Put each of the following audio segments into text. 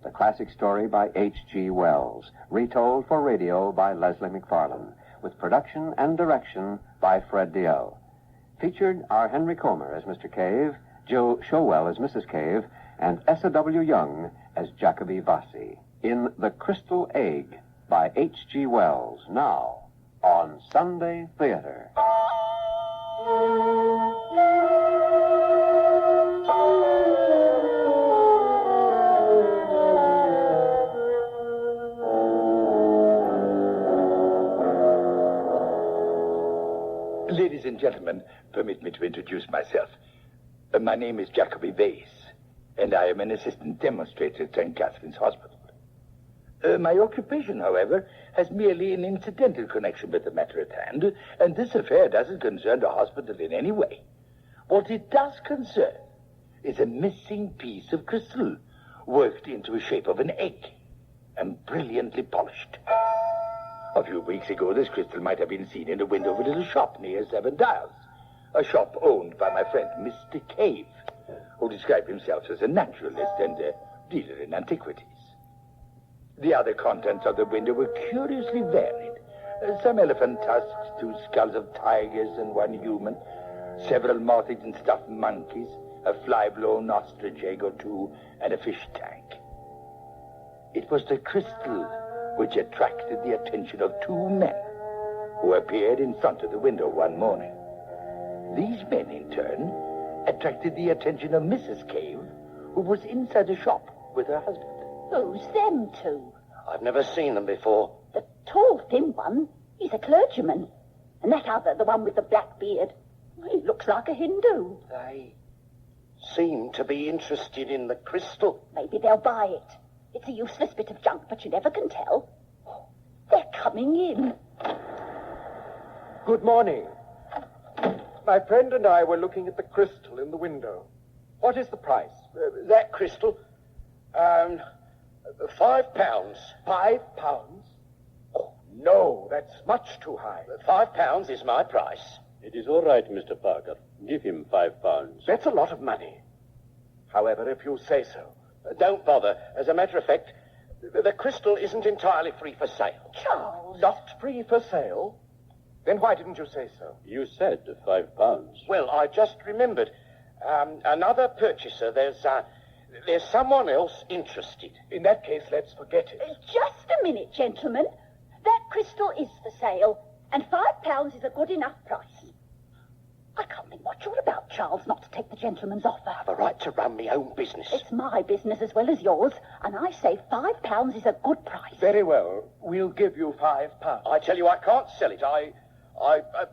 the classic story by H.G. Wells, retold for radio by Leslie McFarlane, with production and direction by Fred Diehl. Featured are Henry Comer as Mr. Cave, Jill Showell as Mrs. Cave, and Essa W. Young as Jacoby Vassi, in The Crystal Egg by H.G. Wells, now on Sunday Theater. Ladies and gentlemen, permit me to introduce myself. My name is Jacoby Vassi, and I am an assistant demonstrator at St. Catherine's Hospital. My occupation, however, has merely an incidental connection with the matter at hand, and this affair doesn't concern the hospital in any way. What it does concern is a missing piece of crystal, worked into the shape of an egg, and brilliantly polished. A few weeks ago, this crystal might have been seen in the window of a little shop near 7 Diehl, a shop owned by my friend Mr. Cave, who described himself as a naturalist and a dealer in antiquities. The other contents of the window were curiously varied. Some elephant tusks, 2 skulls of tigers and 1 human, several moth-eaten stuffed monkeys, a fly-blown ostrich egg or 2, and a fish tank. It was the crystal which attracted the attention of 2 men who appeared in front of the window one morning. These men, in turn, attracted the attention of Mrs. Cave, who was inside the shop with her husband. Who's them 2? I've never seen them before. The tall, thin one, he's a clergyman. And that other, the one with the black beard, he looks like a Hindu. They seem to be interested in the crystal. Maybe they'll buy it. It's a useless bit of junk, but you never can tell. They're coming in. Good morning. My friend and I were looking at the crystal in the window. What is the price? That crystal? £5. £5? Oh, no, that's much too high. £5 is my price. It is all right, Mr. Parker. Give him £5. That's a lot of money. However, if you say so. Don't bother. As a matter of fact, the crystal isn't entirely free for sale. Charles! Not free for sale? Then why didn't you say so? You said £5. Well, I just remembered. Another purchaser. There's someone else interested. In that case, let's forget it. Just a minute, gentlemen. That crystal is for sale, and £5 is a good enough price. I can't think what you're about, Charles, not to take the gentleman's offer. I have a right to run my own business. It's my business as well as yours, and I say £5 is a good price. Very well. We'll give you £5. I tell you, I can't sell it. I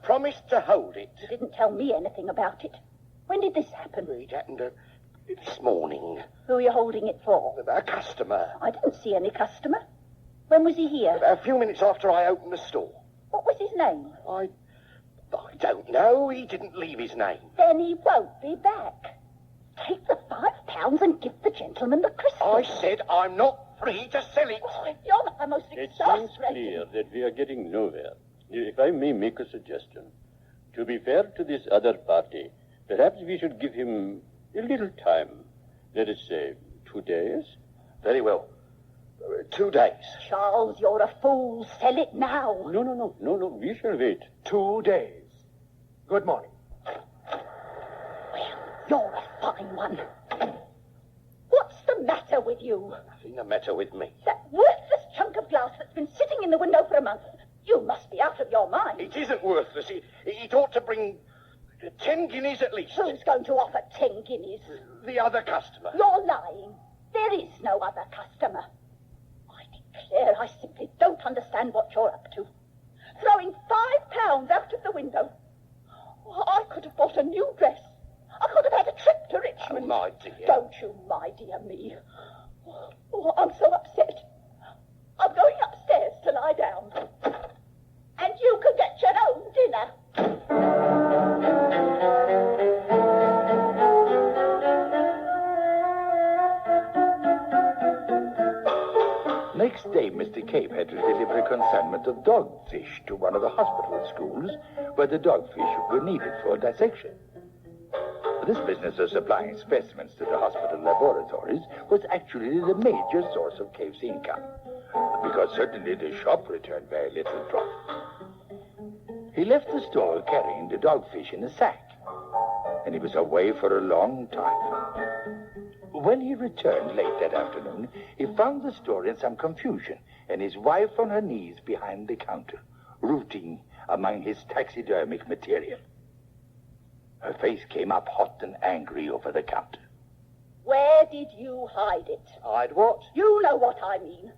promised to hold it. You didn't tell me anything about it. When did this happen? It happened this morning. Who are you holding it for? A customer. I didn't see any customer. When was he here? A few minutes after I opened the store. What was his name? I don't know. He didn't leave his name. Then he won't be back. Take the £5 and give the gentleman the crystal. I said I'm not free to sell it. Oh, you're the most It seems exasperating. clear that we are getting nowhere. If I may make a suggestion. To be fair to this other party, perhaps we should give him a little time. Let us say 2 days. Very well. 2 days. Charles, you're a fool. Sell it now. No. We shall wait. 2 days. Good morning. Well, you're a fine one. What's the matter with you? Nothing the matter with me. That worthless chunk of glass that's been sitting in the window for a month. You must be out of your mind. It isn't worthless. It ought to bring 10 guineas at least. Who's going to offer 10 guineas? The other customer. You're lying. There is no other customer. I declare I simply don't understand what you're up to. Throwing £5 out of the window. I could have bought a new dress. I could have had a trip to Richmond. Oh, my dear. Don't you my dear me. Oh, I'm so upset. I'm going upstairs to lie down. And you can get your own dinner. Next day, Mr. Cave had to deliver a consignment of dogfish to one of the hospital schools where the dogfish were needed for dissection. This business of supplying specimens to the hospital laboratories was actually the major source of Cave's income, because certainly the shop returned very little profit. He left the store carrying the dogfish in a sack, and he was away for a long time. When he returned late that afternoon, he found the store in some confusion, and his wife on her knees behind the counter, rooting among his taxidermic material. Her face came up hot and angry over the counter. Where did you hide it? Hide what? You know what I mean.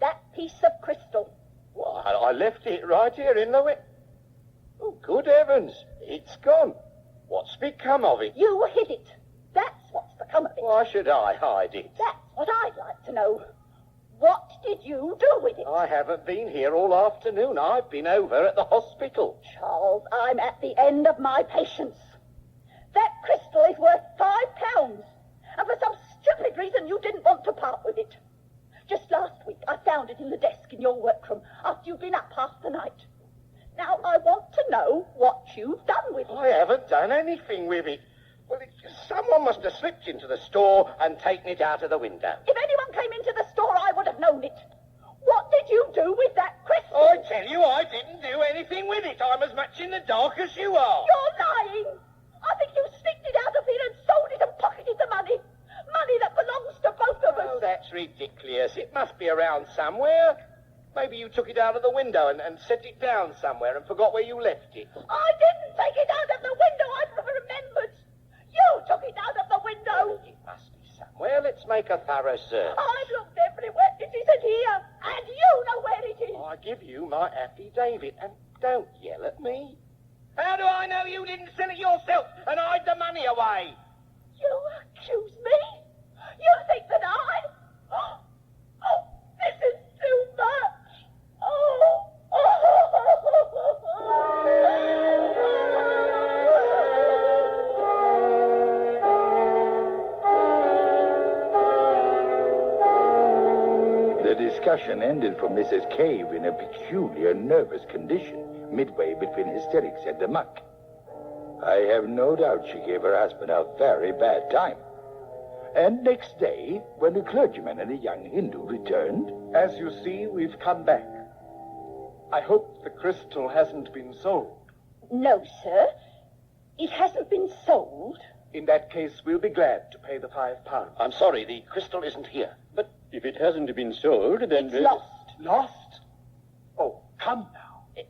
That piece of crystal. Well, I left it right here in the Oh, good heavens. It's gone. What's become of it? You hid it. That's what's become of it. Why should I hide it? That's what I'd like to know. What did you do with it? I haven't been here all afternoon. I've been over at the hospital. Charles, I'm at the end of my patience. That crystal is worth £5, and for some stupid reason you didn't want to part with it. Just last week I found it in the desk in your workroom after you'd been up half the night. Now I want to know what you've done with it. I haven't done anything with it. Well, someone must have slipped into the store and taken it out of the window. If anyone came into the store, I would have known it. What did you do with that crystal? I tell you, I didn't do anything with it. I'm as much in the dark as you are. You're lying. I think you sneaked it out of here and sold it and pocketed the money. Money that belongs to both of us. Oh, that's ridiculous. It must be around somewhere. Maybe you took it out of the window and set it down somewhere and forgot where you left it. I didn't take it out of the window. I remembered. You took it out of the window. It must be somewhere. Let's make a thorough search. I've looked everywhere. It isn't here. And you know where it is. I give you my affidavit, and don't yell at me. How do I know you didn't sell it yourself and hide the money away? You accuse me? You think that Oh, this is too much. The discussion ended for Mrs. Cave in a peculiar nervous condition, midway between hysterics and the muck. I have no doubt she gave her husband a very bad time. And next day, when a clergyman and a young Hindu returned... As you see, we've come back. I hope the crystal hasn't been sold. No, sir. It hasn't been sold. In that case, we'll be glad to pay the £5. I'm sorry, the crystal isn't here. But if it hasn't been sold, then... It's lost. Lost? Oh, come now. It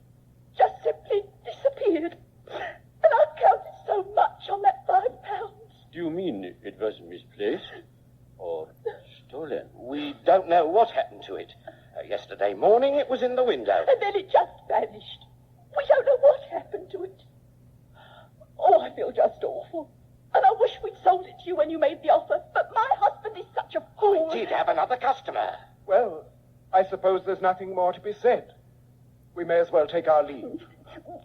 just simply disappeared. And I counted so much on that £5. Do you mean it was misplaced? Or stolen? We don't know what happened to it. Yesterday morning, it was in the window. And then it just vanished. We don't know what happened to it. Oh, I feel just awful. And I wish we'd sold it to you when you made the offer. But my husband is such a fool. We did have another customer. Well, I suppose there's nothing more to be said. We may as well take our leave.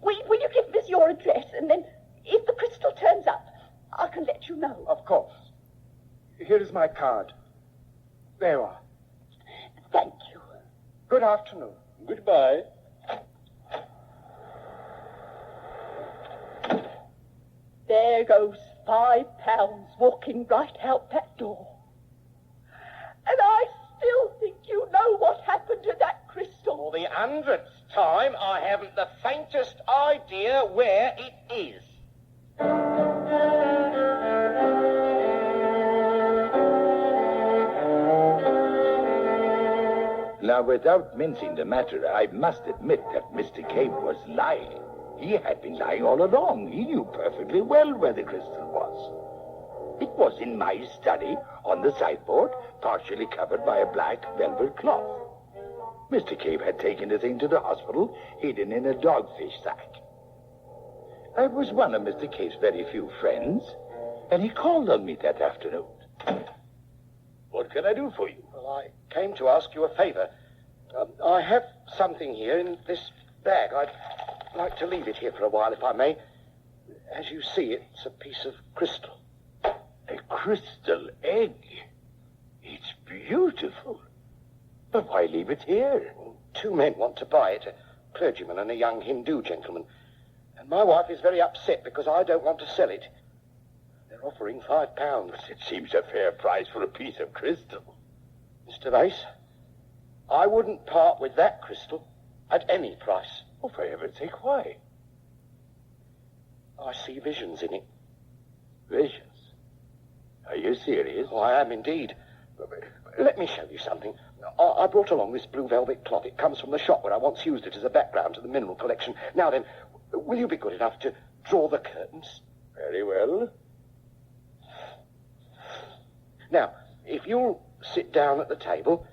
Will you give us your address? And then, if the crystal turns up, I can let you know. Of course. Here is my card. There you are. Thank you. Good afternoon. Goodbye. There goes £5 walking right out that door. And I still think you know what happened to that crystal. For the 100th time, I haven't the faintest idea where it is. Now, without mincing the matter, I must admit that Mr. Cave was lying. He had been lying all along. He knew perfectly well where the crystal was. It was in my study, on the sideboard, partially covered by a black velvet cloth. Mr. Cave had taken the thing to the hospital, hidden in a dogfish sack. I was one of Mr. Cave's very few friends, and he called on me that afternoon. What can I do for you? Well, I came to ask you a favor. I have something here in this bag. I'd like to leave it here for a while, if I may. As you see, it's a piece of crystal. A crystal egg? It's beautiful. But why leave it here? Well, 2 men want to buy it, a clergyman and a young Hindu gentleman. And my wife is very upset because I don't want to sell it. There They're offering £5. It seems a fair price for a piece of crystal. Mr. Vase, I wouldn't part with that crystal at any price. Oh, for heaven's sake, why? I see visions in it. Visions? Are you serious? Oh, I am indeed. Let me show you something. I brought along this blue velvet cloth. It comes from the shop where I once used it as a background to the mineral collection. Now then, will you be good enough to draw the curtains? Very well. Now, if you'll sit down at the table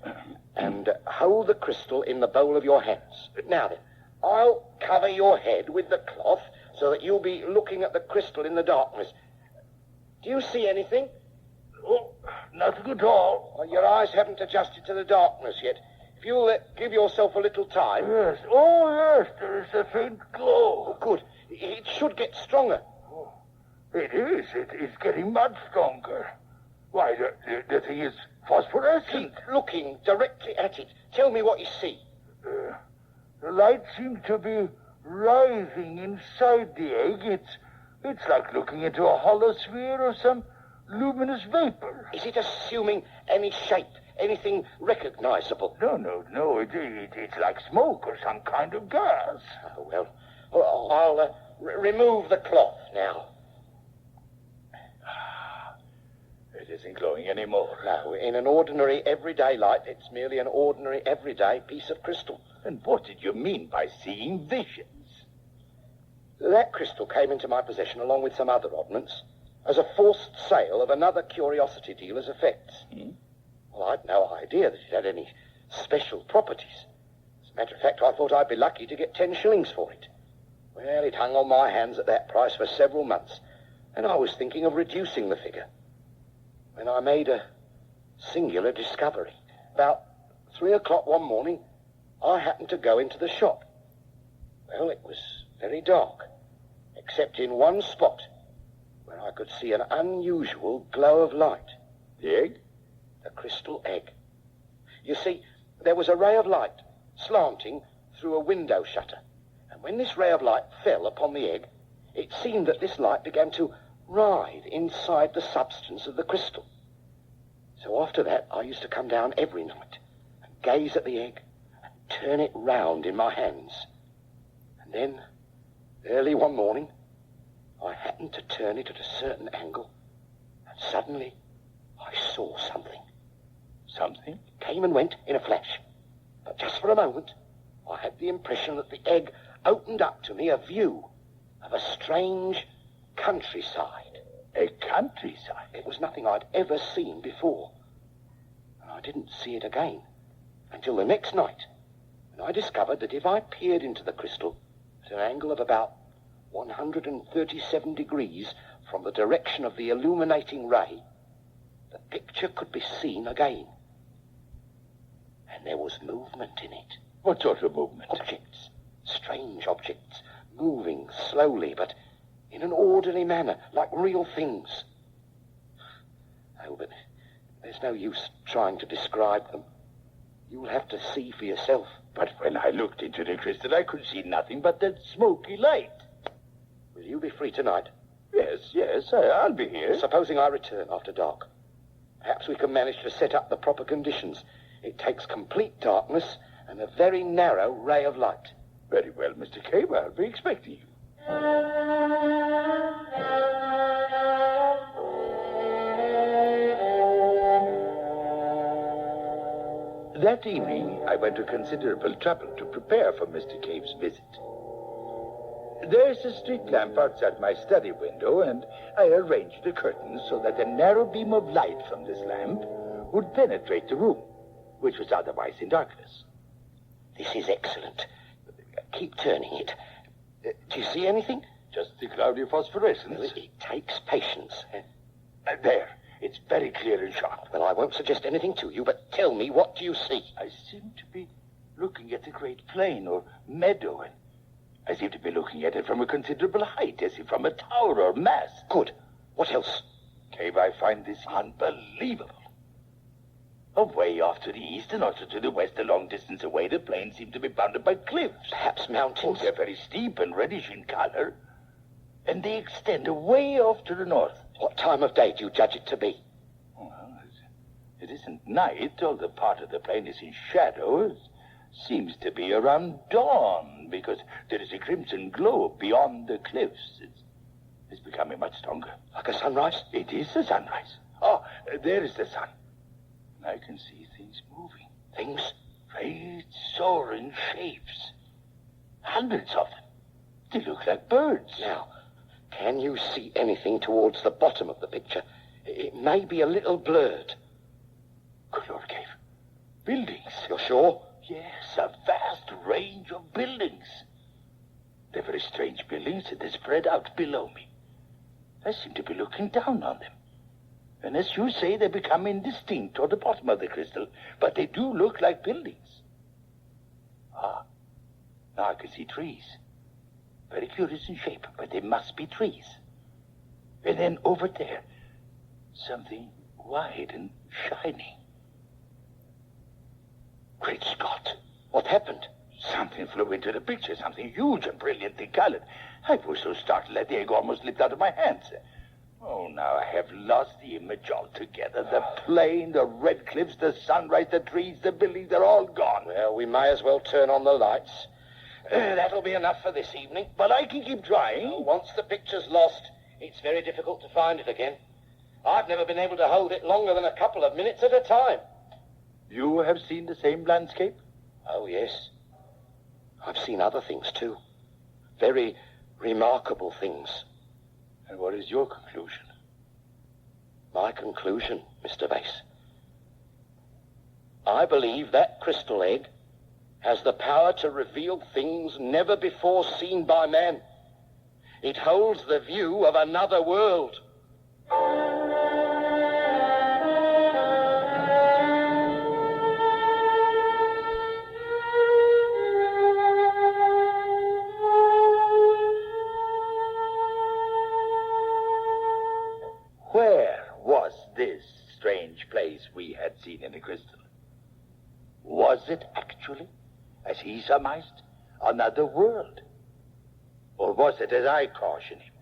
and hold the crystal in the bowl of your hands. Now then, I'll cover your head with the cloth so that you'll be looking at the crystal in the darkness. Do you see anything? Oh, nothing at all. Well, your eyes haven't adjusted to the darkness yet. If you'll give yourself a little time... Yes. Oh, yes, there is a faint glow. Oh, good. It should get stronger. Oh, it is. It is getting much stronger. Why, the thing is phosphorescent. Keep looking directly at it. Tell me what you see. The light seems to be rising inside the egg. It's like looking into a hollow sphere or some luminous vapor. Is it assuming any shape, anything recognizable? No. It's like smoke or some kind of gas. Oh, well, I'll remove the cloth now. It isn't glowing anymore. No, in an ordinary everyday light, it's merely an ordinary everyday piece of crystal. And what did you mean by seeing visions? That crystal came into my possession along with some other oddments as a forced sale of another curiosity dealer's effects. Well, I'd no idea that it had any special properties. As a matter of fact, I thought I'd be lucky to get 10 shillings for it. Well, it hung on my hands at that price for several months, and I was thinking of reducing the figure when I made a singular discovery. About 3 o'clock one morning, I happened to go into the shop. Well, it was very dark, except in one spot where I could see an unusual glow of light. The egg? The crystal egg. You see, there was a ray of light slanting through a window shutter, and when this ray of light fell upon the egg, it seemed that this light began to writhe inside the substance of the crystal. So after that, I used to come down every night and gaze at the egg and turn it round in my hands. And then, early one morning, I happened to turn it at a certain angle, and suddenly I saw something. Something? Came and went in a flash. But just for a moment, I had the impression that the egg opened up to me a view of a strange countryside. A countryside? It was nothing I'd ever seen before. And I didn't see it again until the next night, when I discovered that if I peered into the crystal at an angle of about 137 degrees from the direction of the illuminating ray, the picture could be seen again. And there was movement in it. What sort of movement? Objects, strange objects, moving slowly, but in an orderly manner, like real things. Oh, but there's no use trying to describe them. You'll have to see for yourself. But when I looked into the crystal, I could see nothing but that smoky light. Will you be free tonight? Yes, I'll be here. Supposing I return after dark. Perhaps we can manage to set up the proper conditions. It takes complete darkness and a very narrow ray of light. Very well, Mr. Cave, I'll be expecting you. That evening, I went to considerable trouble to prepare for Mr. Cave's visit. There's a street lamp outside my study window, and I arranged the curtains so that a narrow beam of light from this lamp would penetrate the room, which was otherwise in darkness. This is excellent. Keep turning it. Do you see anything? Just the cloudy phosphorescence. Well, it takes patience. There. It's very clear and sharp. Well, I won't suggest anything to you, but tell me, what do you see? I seem to be looking at a great plain or meadow, and I seem to be looking at it from a considerable height, as if from a tower or mast. Good. What else? Cave, I find this unbelievable. Away off to the east and also to the west, a long distance away, the plains seem to be bounded by cliffs. Perhaps mountains? Oh, they're very steep and reddish in color. And they extend away off to the north, What time of day do you judge it to be? Well, it isn't night. All the part of the plain is in shadow. It seems to be around dawn, because there is a crimson glow beyond the cliffs. It's becoming much stronger. Like a sunrise? It is a sunrise. Oh, there is the sun. I can see things moving. Things? Great soaring shapes. Hundreds of them. They look like birds. Now, can you see anything towards the bottom of the picture? It may be a little blurred. Good Lord, Cave. Buildings. You're sure? Yes, a vast range of buildings. They're very strange buildings, and they're spread out below me. I seem to be looking down on them. And as you say, they become indistinct toward the bottom of the crystal, but they do look like buildings. Ah, now I can see trees. Very curious in shape, but they must be trees. And then over there, something wide and shining. Great Scott! What happened? Something flew into the picture, something huge and brilliantly colored. I was so startled that the egg almost slipped out of my hands. Oh, now I have lost the image altogether. The plain, the red cliffs, the sunrise, the trees, the buildings, they're all gone. Well, we may as well turn on the lights. That'll be enough for this evening. But I can keep trying. Once the picture's lost, it's very difficult to find it again. I've never been able to hold it longer than a couple of minutes at a time. You have seen the same landscape? Oh, yes. I've seen other things, too. Very remarkable things. And what is your conclusion? My conclusion, Mr. Bass. I believe that crystal egg has the power to reveal things never before seen by man. It holds the view of another world. Where was this strange place we had seen in the crystal? Was it actually, as he surmised, another world? Or was it, as I caution him,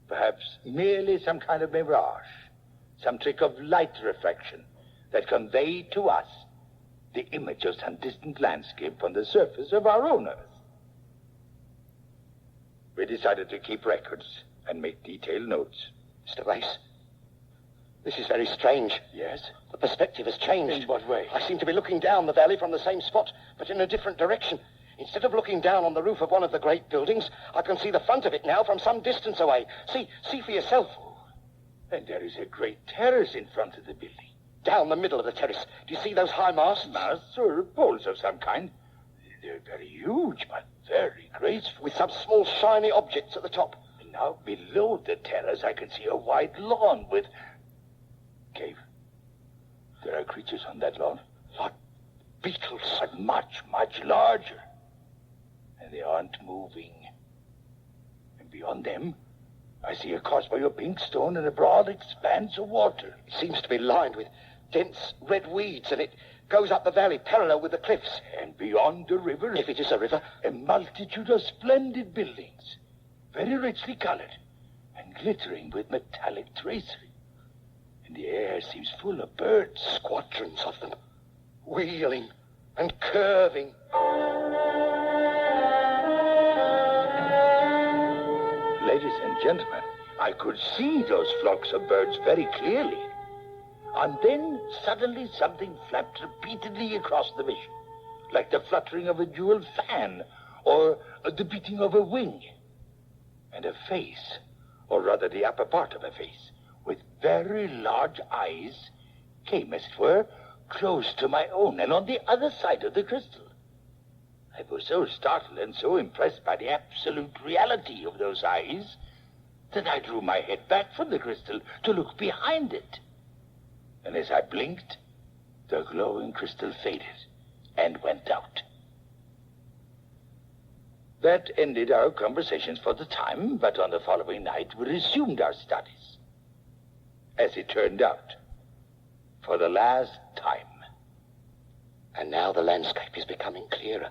perhaps merely some kind of mirage, some trick of light refraction that conveyed to us the image of some distant landscape on the surface of our own Earth? We decided to keep records and make detailed notes. Mr. Bass, this is very strange. Yes? The perspective has changed. In what way? I seem to be looking down the valley from the same spot, but in a different direction. Instead of looking down on the roof of one of the great buildings, I can see the front of it now from some distance away. See for yourself. And there is a great terrace in front of the building. Down the middle of the terrace. Do you see those high masts? Masts or poles of some kind. They're very huge, but very graceful. With some small shiny objects at the top. And now below the terrace, I can see a wide lawn with... Cave, there are creatures on that lawn. Like beetles. But much, much larger. And they aren't moving. And beyond them, I see a causeway of pink stone and a broad expanse of water. It seems to be lined with dense red weeds, and it goes up the valley parallel with the cliffs. And beyond the river... If it is a river... A multitude of splendid buildings, very richly colored and glittering with metallic tracery. And the air seems full of birds. Squadrons of them, wheeling and curving. Ladies and gentlemen, I could see those flocks of birds very clearly. And then suddenly something flapped repeatedly across the vision, like the fluttering of a jeweled fan or the beating of a wing. And a face, or rather the upper part of a face, with very large eyes, came, as it were, close to my own and on the other side of the crystal. I was so startled and so impressed by the absolute reality of those eyes that I drew my head back from the crystal to look behind it. And as I blinked, the glowing crystal faded and went out. That ended our conversations for the time, but on the following night we resumed our studies. As it turned out, for the last time. And now the landscape is becoming clearer.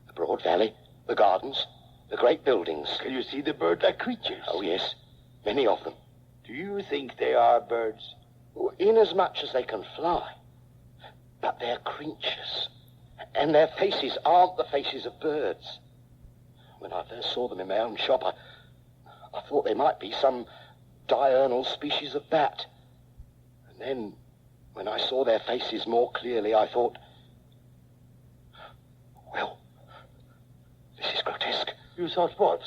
The broad valley, the gardens, the great buildings. Can you see the bird-like creatures? Oh, yes. Many of them. Do you think they are birds? Inasmuch as they can fly. But they're creatures. And their faces aren't the faces of birds. When I first saw them in my own shop, I thought they might be some diurnal species of bat. And then, when I saw their faces more clearly, I thought, well, this is grotesque. You thought what?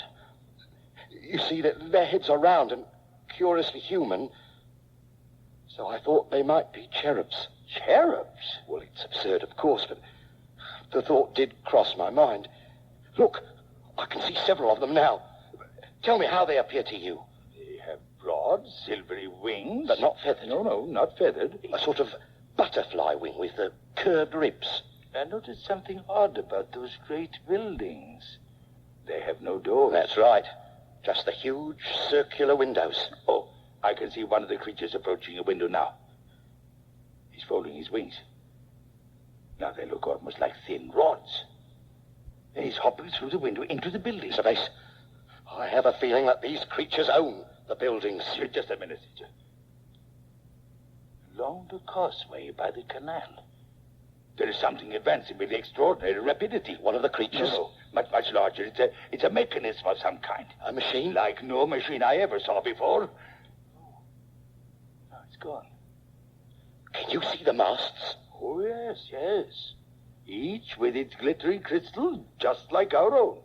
You see, that their heads are round and curiously human, so I thought they might be cherubs. Cherubs? Well, it's absurd, of course, but the thought did cross my mind. Look, I can see several of them now. Tell me how they appear to you. They have broad, silvery wings. But not feathered. No, not feathered. A sort of butterfly wing with the curved ribs. I noticed something odd about those great buildings. They have no doors. That's right. Just the huge circular windows. Oh, I can see one of the creatures approaching a window now. He's folding his wings. Now they look almost like thin rods. And he's hopping through the window into the building. Sir Base, I have a feeling that these creatures own the buildings. Just a minute, Sir. Along the causeway by the canal, there is something advancing with extraordinary rapidity. One of the creatures? No, much larger. It's a mechanism of some kind. A machine? Like no machine I ever saw before. Oh, now it's gone. Can you see the masts? Oh, yes. Each with its glittering crystal, just like our own.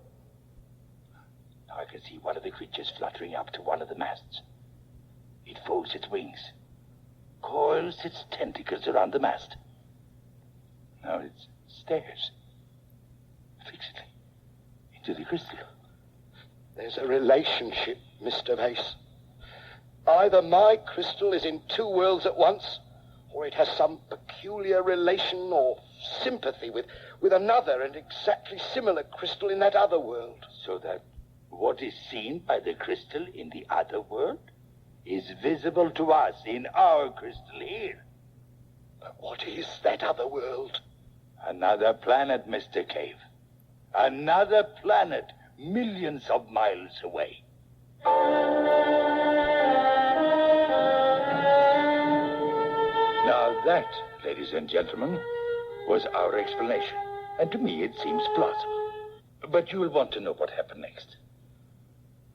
Now I can see one of the creatures fluttering up to one of the masts. It folds its wings, coils its tentacles around the mast. Now it stares fixedly into the crystal. There's a relationship, Mr. Base. Either my crystal is in two worlds at once, or it has some peculiar relation or sympathy with another and exactly similar crystal in that other world. So that what is seen by the crystal in the other world is visible to us in our crystal here. But what is that other world? Another planet, Mr. Cave. Another planet, millions of miles away. Now that, ladies and gentlemen, was our explanation. And to me it seems plausible. But you will want to know what happened next.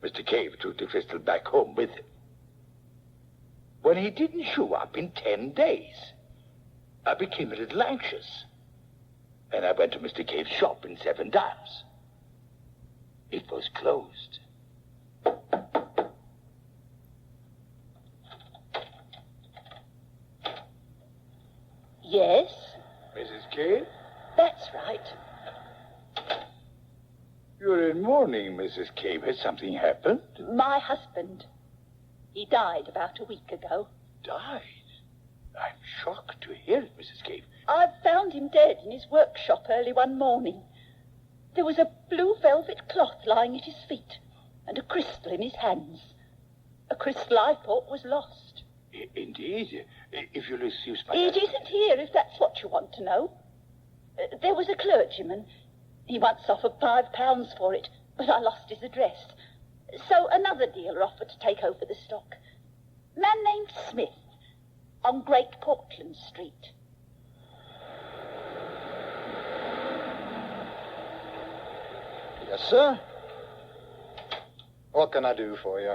Mr. Cave took the crystal back home with him. When he didn't show up in 10 days, I became a little anxious. And I went to Mr. Cave's shop in 7 Dials. It was closed. Yes, Mrs. Cave? that's right. You're in mourning, Mrs. Cave. Has something happened? My husband. He died about a week ago. Died? I'm shocked to hear it, Mrs. Cave. I found him dead in his workshop early one morning. There was a blue velvet cloth lying at his feet and a crystal in his hands. A crystal I thought was lost. Indeed. If you'll excuse my... It isn't here, if that's what you want to know. There was a clergyman. He once offered £5 for it, but I lost his address. So another dealer offered to take over the stock. Man named Smith, on Great Portland Street. Yes, sir? What can I do for you?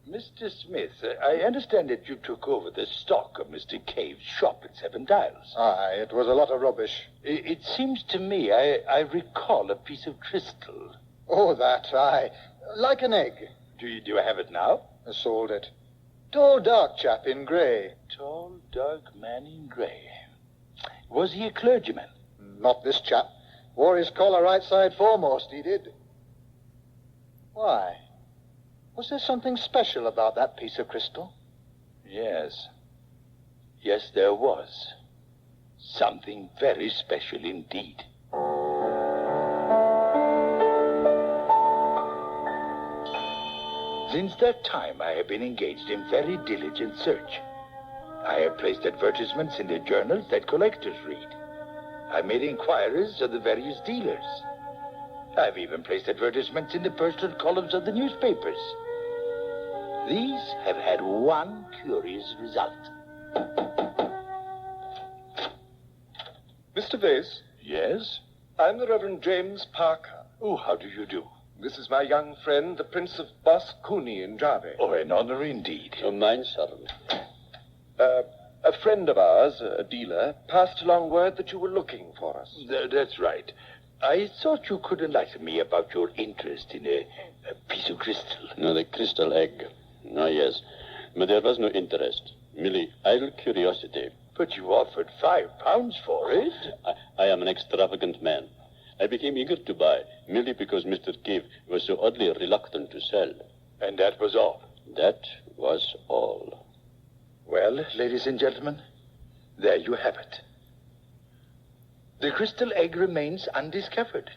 Mr. Smith, I understand that you took over the stock of Mr. Cave's shop at 7 Dials. Aye, it was a lot of rubbish. It seems to me I recall a piece of crystal. Oh, that, aye. Like an egg. Do you have it now? I sold it. Tall, dark chap in grey. Tall, dark man in grey. Was he a clergyman? Not this chap. Wore his collar right side foremost, he did. Why? Was there something special about that piece of crystal? Yes. Yes, there was. Something very special indeed. Since that time, I have been engaged in very diligent search. I have placed advertisements in the journals that collectors read. I made inquiries of the various dealers. I've even placed advertisements in the personal columns of the newspapers. These have had one curious result. Mr. Vase? Yes? I'm the Reverend James Parker. Oh, how do you do? This is my young friend, the Prince of Boscuni in Java. Oh, an honor indeed. Mine, sir. A friend of ours, a dealer, passed along word that you were looking for us. That's right. I thought you could enlighten me about your interest in a piece of crystal. No, the crystal egg. Oh, yes. But there was no interest. Merely idle curiosity. But you offered £5 for it. I am an extravagant man. I became eager to buy, merely because Mr. Cave was so oddly reluctant to sell. And that was all. That was all. Well, ladies and gentlemen, there you have it. The crystal egg remains undiscovered,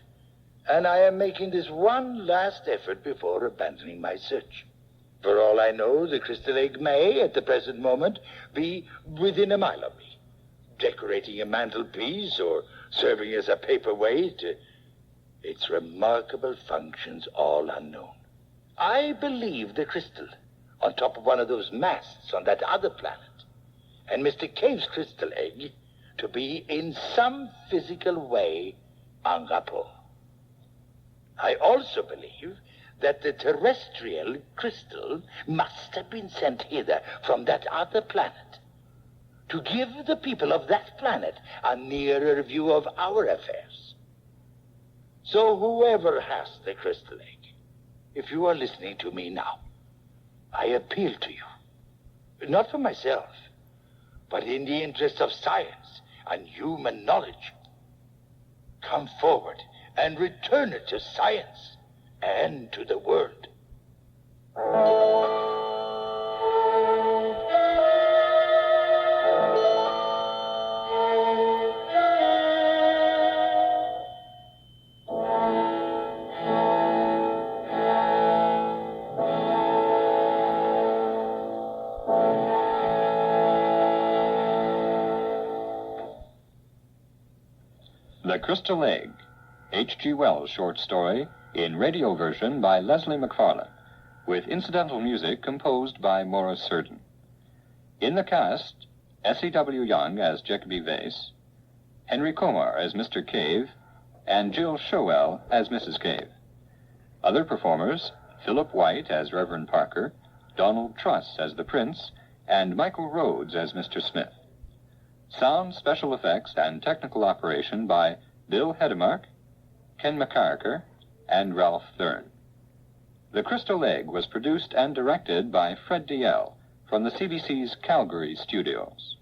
and I am making this one last effort before abandoning my search. For all I know, the crystal egg may, at the present moment, be within a mile of me, decorating a mantelpiece or serving as a paperweight, its remarkable functions all unknown. I believe the crystal on top of one of those masts on that other planet, and Mr. Cave's crystal egg to be in some physical way en rapport. I also believe that the terrestrial crystal must have been sent hither from that other planet to give the people of that planet a nearer view of our affairs. So whoever has the crystal egg, if you are listening to me now, I appeal to you, not for myself, but in the interest of science and human knowledge. Come forward and return it to science and to the world. The Crystal Egg, H.G. Wells short story, in radio version by Leslie McFarlane, with incidental music composed by Morris Surden. In the cast, S.E.W. Young as Jacoby Vase, Henry Comar as Mr. Cave, and Jill Showell as Mrs. Cave. Other performers, Philip White as Reverend Parker, Donald Truss as the Prince, and Michael Rhodes as Mr. Smith. Sound, special effects, and technical operation by Bill Hedemark, Ken McCarker, and Ralph Thurn. The Crystal Egg was produced and directed by Fred Diehl from the CBC's Calgary studios.